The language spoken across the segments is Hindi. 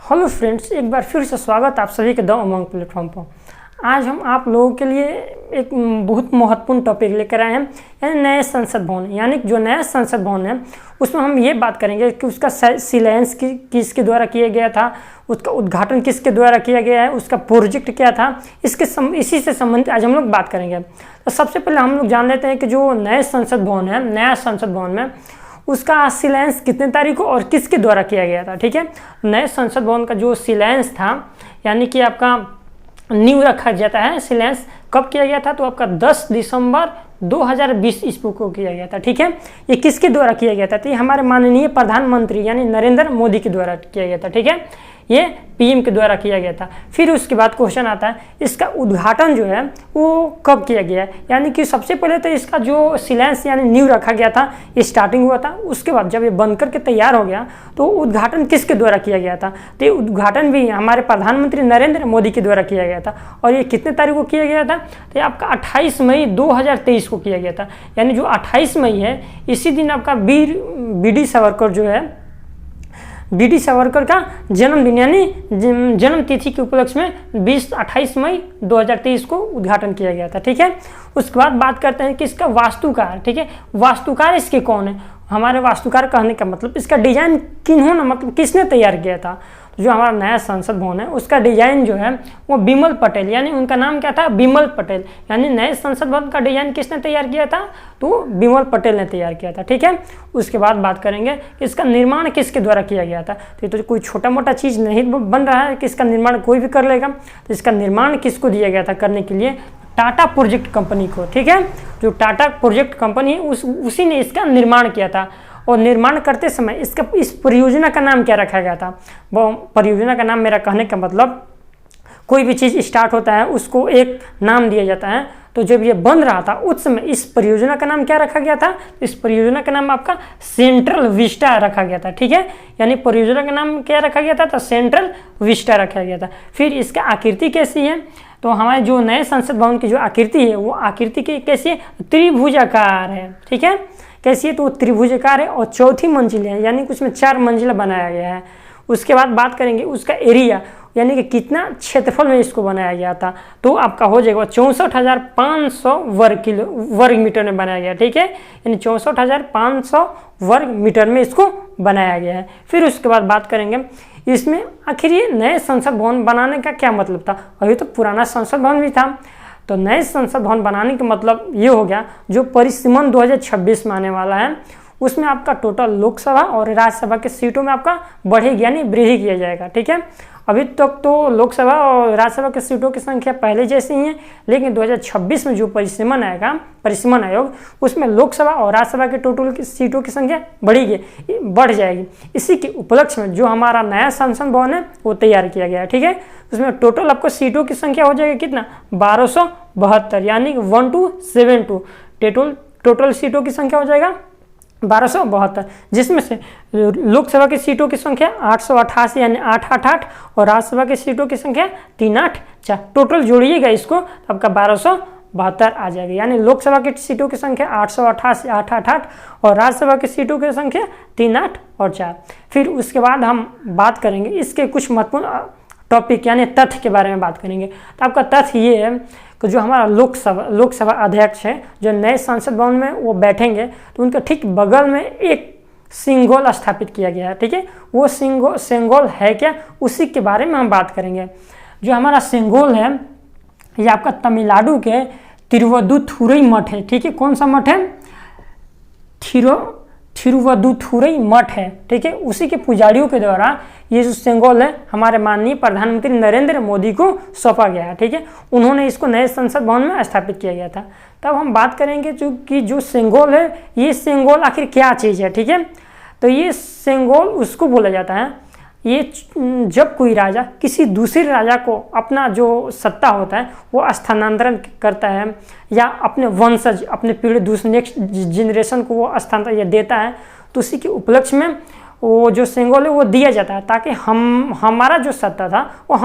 हेलो फ्रेंड्स, एक बार फिर से स्वागत आप सभी के द उमंग प्लेटफॉर्म पर। आज हम आप लोगों के लिए एक बहुत महत्वपूर्ण टॉपिक लेकर आए हैं, यानी नए संसद भवन। यानी जो नया संसद भवन है उसमें हम ये बात करेंगे कि उसका शिलान्यास किसके द्वारा किया गया था, उसका उद्घाटन किसके द्वारा किया गया है, उसका प्रोजेक्ट क्या था, इसी से संबंधित आज हम लोग बात करेंगे। तो सबसे पहले हम लोग जान लेते हैं कि जो नए संसद भवन है, नया संसद भवन में उसका शिलान्यास कितने तारीख को और किसके द्वारा किया गया था। ठीक है, नए संसद भवन का जो शिलान्यास था, यानी कि आपका नींव रखा जाता है, शिलान्यास कब किया गया था, तो आपका 10 दिसंबर 2020 ईस्वी को किया गया था। ठीक है, ये किसके द्वारा किया गया था, तो ये हमारे माननीय प्रधानमंत्री यानी नरेंद्र मोदी के द्वारा किया गया था। ठीक है, ये पीएम के द्वारा किया गया था। फिर उसके बाद क्वेश्चन आता है इसका उद्घाटन जो है वो कब किया गया है, यानी कि सबसे पहले तो इसका जो शिलान्यास यानी नींव रखा गया था, ये स्टार्टिंग हुआ था। उसके बाद जब ये बन करके तैयार हो गया तो उद्घाटन किसके द्वारा किया गया था, तो ये उद्घाटन भी हमारे प्रधानमंत्री नरेंद्र मोदी के द्वारा किया गया था। और ये कितने तारीख को किया गया था, तो ये आपका 28 मई 2023 को किया गया था। यानी जो 28 मई है इसी दिन आपका वीर BD सावरकर जो है, BD सावरकर का जन्मदिन यानी जन्म तिथि के उपलक्ष्य में 28 मई 2023 को उद्घाटन किया गया था। ठीक है, उसके बाद बात करते हैं कि इसका वास्तुकार। ठीक है, वास्तुकार इसके कौन है, हमारे वास्तुकार कहने का मतलब इसका डिजाइन किन्होंने मतलब किसने तैयार किया था। जो हमारा नया संसद भवन है उसका डिजाइन जो है वो बिमल पटेल, यानी उनका नाम क्या था, बिमल पटेल। यानी नए संसद भवन का डिजाइन किसने तैयार किया था, तो बिमल पटेल ने तैयार किया था। ठीक है, उसके बाद बात करेंगे कि इसका निर्माण किसके द्वारा किया गया था। तो ये तो कोई छोटा मोटा चीज़ नहीं बन रहा है कि इसका निर्माण कोई भी कर लेगा। तो इसका निर्माण किसको दिया गया था करने के लिए, टाटा प्रोजेक्ट कंपनी को। ठीक है, जो टाटा प्रोजेक्ट कंपनी है उसी ने इसका निर्माण किया था। और निर्माण करते समय इस परियोजना का नाम क्या रखा गया था, वो परियोजना का नाम, मेरा कहने का मतलब कोई भी चीज़ स्टार्ट होता है उसको एक नाम दिया जाता है। तो जब ये बन रहा था उस समय इस परियोजना का नाम क्या रखा गया था, इस परियोजना का नाम आपका सेंट्रल विस्टा रखा गया था। ठीक है, यानी परियोजना का नाम क्या रखा गया था, तो सेंट्रल विस्टा रखा गया था। फिर इसका आकृति कैसी है, तो हमारे जो नए संसद भवन की जो आकृति है वो आकृति की कैसी है, त्रिभुजाकार है। ठीक है, कैसी है, तो त्रिभुजाकार है और चौथी मंजिल है, यानी कुछ में 4 मंजिला बनाया गया है। उसके बाद बात करेंगे उसका एरिया, यानी कि कितना क्षेत्रफल में इसको बनाया गया था, तो आपका हो जाएगा 64,500 वर्ग मीटर में बनाया गया। ठीक है, यानी 64,500 वर्ग मीटर में इसको बनाया गया है। फिर उसके बाद बात करेंगे इसमें आखिर ये नए संसद भवन बनाने का क्या मतलब था। अभी तो पुराना संसद भवन भी था, तो नए संसद भवन बनाने का मतलब ये हो गया जो परिसीमन 2026 में आने वाला है उसमें आपका टोटल लोकसभा और राज्यसभा के सीटों में आपका बढ़ेगी यानी वृद्धि किया जाएगा। ठीक है, अभी तक तो लोकसभा और राज्यसभा के सीटों की संख्या पहले जैसी ही है, लेकिन 2026 में जो परिसीमन आएगा, परिसीमन आयोग, उसमें लोकसभा और राज्यसभा के टोटल की सीटों की संख्या बढ़ जाएगी। इसी के उपलक्ष्य में जो हमारा नया संसद भवन है वो तैयार किया गया है। ठीक है, उसमें टोटल आपको सीटों की संख्या हो जाएगी कितना, 1272, यानी 1272 टोटल सीटों की संख्या हो जाएगा 1272, जिसमें से लोकसभा की सीटों की संख्या 888 यानी 888 और राज्यसभा की सीटों की संख्या 384। टोटल जोड़िएगा इसको तो आपका 1272 आ जाएगा। यानी लोकसभा की सीटों की संख्या 888 888 और राज्यसभा की सीटों की संख्या 38 और 4। फिर उसके बाद हम बात करेंगे इसके कुछ महत्वपूर्ण टॉपिक यानी तथ्य के बारे में बात करेंगे। तो आपका तथ्य ये है कि जो हमारा लोकसभा अध्यक्ष है जो नए संसद भवन में वो बैठेंगे तो उनके ठीक बगल में एक सिंगोल स्थापित किया गया है। ठीक है, वो सिंगोल है क्या, उसी के बारे में हम बात करेंगे। जो हमारा सिंगोल है ये आपका तमिलनाडु के तिरुवदुथुरई मठ है। ठीक है, कौन सा मठ है, थिरुवदुथुरई मठ है। ठीक है, उसी के पुजारियों के द्वारा ये जो सिंगोल है हमारे माननीय प्रधानमंत्री नरेंद्र मोदी को सौंपा गया है। ठीक है, उन्होंने इसको नए संसद भवन में स्थापित किया गया था। तब हम बात करेंगे जो सिंगोल है, ये सिंगोल आखिर क्या चीज़ है। ठीक है, तो ये सिंगोल उसको बोला जाता है, ये जब कोई राजा किसी दूसरे राजा को अपना जो सत्ता होता है वो स्थानांतरण करता है या अपने वंशज अपने पीढ़ी दूसरे नेक्स्ट जनरेशन को वो स्थानांतरण या देता है, तो उसी के उपलक्ष्य में वो जो सिंगोल है वो दिया जाता है ताकि हमारा जो सत्ता था वो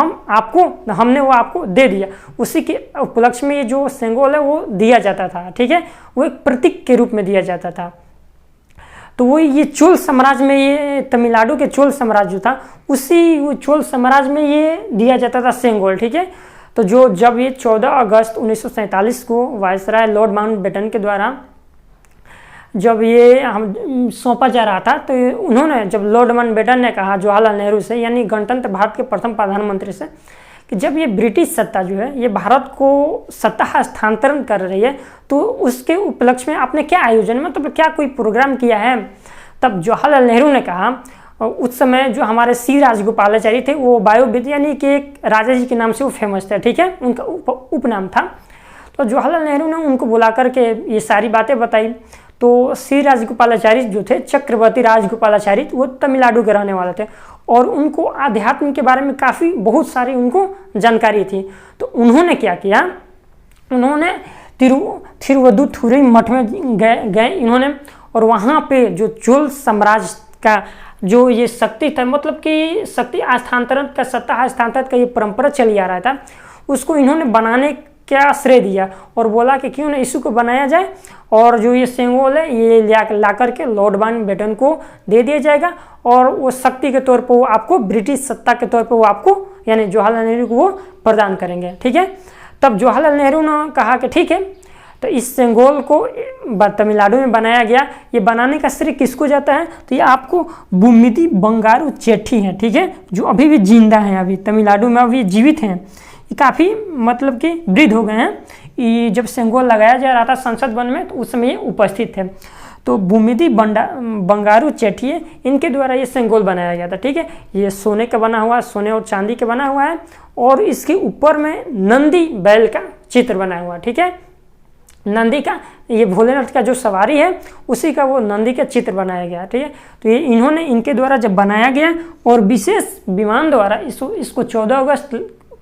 हमने वो आपको दे दिया। उसी के उपलक्ष्य में ये जो सिंगोल है वो दिया जाता था। ठीक है, वो एक प्रतीक के रूप में दिया जाता था। तो वो ये चोल साम्राज्य में, ये तमिलनाडु के चोल साम्राज्य जो था उसी वो चोल साम्राज्य में ये दिया जाता था सेंगोल, ठीक है। तो जब ये 14 अगस्त 1947 को वायसराय लॉर्ड माउंटबेटन के द्वारा जब ये हम सौंपा जा रहा था, तो उन्होंने, जब लॉर्ड माउंटबेटन ने कहा जवाहरलाल नेहरू से, यानी गणतंत्र भारत के प्रथम प्रधानमंत्री से, कि जब ये ब्रिटिश सत्ता जो है ये भारत को सत्ता हस्तांतरण कर रही है, तो उसके उपलक्ष्य में आपने क्या आयोजन, मतलब क्या कोई प्रोग्राम किया है। तब जवाहरलाल नेहरू ने कहा, उस समय जो हमारे सी राजगोपालाचारी थे वो वायुविद यानी कि एक राजा जी के नाम से वो फेमस थे, ठीक है, उनका उपनाम था। तो जवाहरलाल नेहरू ने उनको बुला करके ये सारी बातें बताई। तो सी राजगोपालाचारी जो थे, चक्रवर्ती राजगोपालाचारी, वो तमिलनाडु के रहने वाले थे और उनको आध्यात्म के बारे में काफ़ी बहुत सारी उनको जानकारी थी। तो उन्होंने क्या किया, उन्होंने तिरुवदुथुरई मठ में गए इन्होंने, और वहाँ पे जो चोल साम्राज्य का जो ये शक्ति था, मतलब कि शक्ति हस्तांतरण का, सत्ता हस्तांतरण का ये परंपरा चली आ रहा था, उसको इन्होंने बनाने क्या श्रेय दिया और बोला कि क्यों ना इसी को बनाया जाए, और जो ये सेंगोल है ये ला करके लॉर्ड माउंटबेटन को दे दिया जाएगा, और वो शक्ति के तौर पर वो आपको, ब्रिटिश सत्ता के तौर पर वो आपको, यानी जवाहरलाल नेहरू को वो प्रदान करेंगे, ठीक है। तब जवाहरलाल नेहरू ने कहा कि ठीक है, तो इस सेंगोल को तमिलनाडु में बनाया गया। ये बनाने का श्रेय किसको जाता है, तो ये आपको बुम्मिदी बंगारू चेट्टी हैं, ठीक है, जो अभी भी जिंदा हैं, अभी तमिलनाडु में अभी जीवित हैं। ये काफ़ी मतलब कि वृद्ध हो गए हैं। ये जब सेंगोल लगाया जा रहा था संसद भवन में, तो उस समय ये उपस्थित थे। तो बुम्मिदी बंगारू चेट्टी, इनके द्वारा ये सेंगोल बनाया गया था, ठीक है। ये सोने का बना हुआ, सोने और चांदी का बना हुआ है, और इसके ऊपर में नंदी बैल का चित्र बना हुआ, ठीक है। नंदी का, ये भोलेनाथ का जो सवारी है उसी का वो नंदी का चित्र बनाया गया, ठीक है। तो ये इन्होंने, इनके द्वारा जब बनाया गया और विशेष विमान द्वारा इसको 14 अगस्त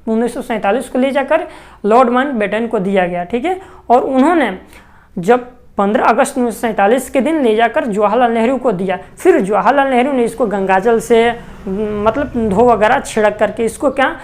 1947 को ले जाकर लॉर्ड माउंटबेटन को दिया गया, ठीक है। और उन्होंने जब 15 अगस्त 1947 के दिन ले जाकर जवाहरलाल नेहरू को दिया, फिर जवाहरलाल नेहरू ने इसको गंगाजल से मतलब धो वगैरह छिड़क करके इसको क्या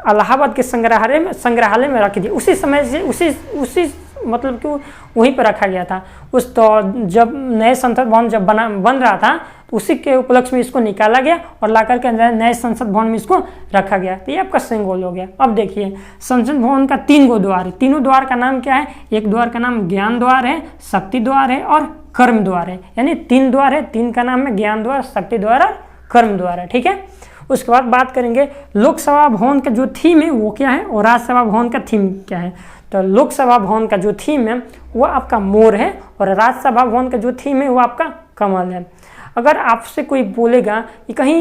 इलाहाबाद के संग्रहालय में रख दिया। उसी समय से उसी मतलब कि वहीं पर रखा गया था। तो जब नए संसद भवन जब बन रहा था, तो उसी के उपलक्ष्य में इसको निकाला गया और ला करके नए संसद भवन में इसको रखा गया। तो ये आपका सेंगोल हो गया। अब देखिए, संसद भवन का 3 गो द्वार है। तीनों द्वार का नाम क्या है? एक द्वार का नाम ज्ञान द्वार है, शक्ति द्वार है और कर्म द्वार है। यानी 3 द्वार है, 3 का नाम है ज्ञान द्वार, शक्ति द्वार और कर्म द्वार है, ठीक है। उसके बाद बात करेंगे लोकसभा भवन का जो थीम है वो क्या है और राज्यसभा भवन का थीम क्या है। तो लोकसभा भवन का जो थीम है वो आपका मोर है और राज्यसभा भवन का जो थीम है वो आपका कमल है। अगर आपसे कोई बोलेगा कि कहीं